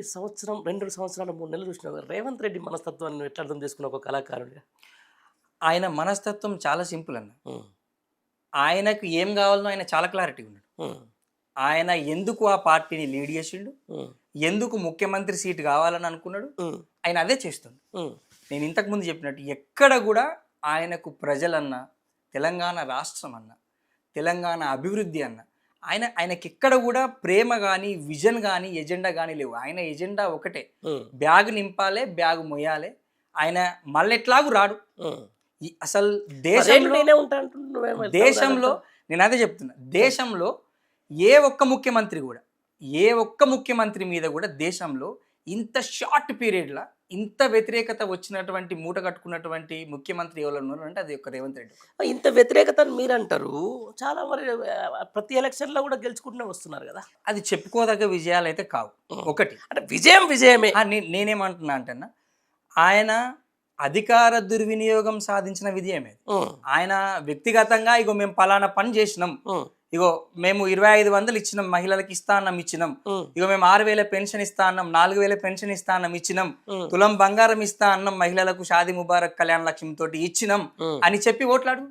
సంవత్సరం 2 సంవత్సరాలు 3 నెలలు చూసినా రేవంత్ రెడ్డి మనస్తత్వాన్ని ఎట్లా అర్థం చేసుకున్న ఒక కళాకారుడిగా? ఆయన మనస్తత్వం చాలా సింపుల్ అన్న. హ్మ్. ఆయనకు ఏం కావాలనో ఆయన చాలా క్లారిటీ ఉన్నాడు. హ్మ్. ఆయన ఎందుకు ఆ పార్టీని లీడ్ చేసిండు, హ్మ్. ఎందుకు ముఖ్యమంత్రి సీట్ కావాలని అనుకున్నాడు, హ్మ్. ఆయన అదే చేస్తుండు. హ్మ్. నేను ఇంతకుముందు చెప్పినట్టు ఎక్కడ కూడా ఆయనకు ప్రజలన్నా, తెలంగాణ రాష్ట్రం అన్న, తెలంగాణ అభివృద్ధి అన్న, ఆయనకి ఎక్కడ కూడా ప్రేమ కానీ, విజన్ కానీ, ఎజెండా కానీ లేవు. ఆయన ఎజెండా ఒకటే, హ్మ్. బ్యాగ్ నింపాలే, బ్యాగ్ మొయ్యాలే. ఆయన మళ్ళెట్లాగూ రాడు. హ్మ్. అసలు రేటు దేశంలో నేనే ఉంటా అంటుండు నువ్వేమో దేశంలో నేను అదే చెప్తున్నా. దేశంలో ఏ ఒక్క ముఖ్యమంత్రి మీద కూడా దేశంలో ఇంత షార్ట్ పీరియడ్‌ల ఇంత వ్యతిరేకత వచ్చినటువంటి మూట కట్టుకున్నటువంటి ముఖ్యమంత్రి ఎవరైనా ఉన్నారు అంటే అది ఒక రేవంత్ రెడ్డి. ఇంత వ్యతిరేకత అని మీరంటారు. చాలా మరి ప్రతి ఎలక్షన్‌లో కూడా గెలుచుకుంటూనే వస్తున్నారు గదా! అది చెప్పుకోదగ్గ విజయాలైతే కావు. ఒకటి అంటే విజయం విజయమే. నేనేమంటున్నా అంటేనా, ఆయన అధికార దుర్వినియోగం సాధించిన విజయమే. హ్మ్. ఆయన వ్యక్తిగతంగా ఇగో మేము పలానా పని చేసినాం, హ్మ్. ఇగో మేము 2500 ఇచ్చినాం, మహిళలకు ఇస్తా అన్నాం ఇచ్చినాం, హ్మ్. ఇగో మేము 6000 పెన్షన్ ఇస్తా అన్నాం, 4000 పెన్షన్ ఇస్తా అన్నాం ఇచ్చినాం, హ్మ్. తులం బంగారం ఇస్తా అన్నాం మహిళలకు, షాదీ ముబారక్ కళ్యాణ లక్ష్మి తోటి ఇచ్చినాం హ్మ్. అని చెప్పి ఓట్లాడు.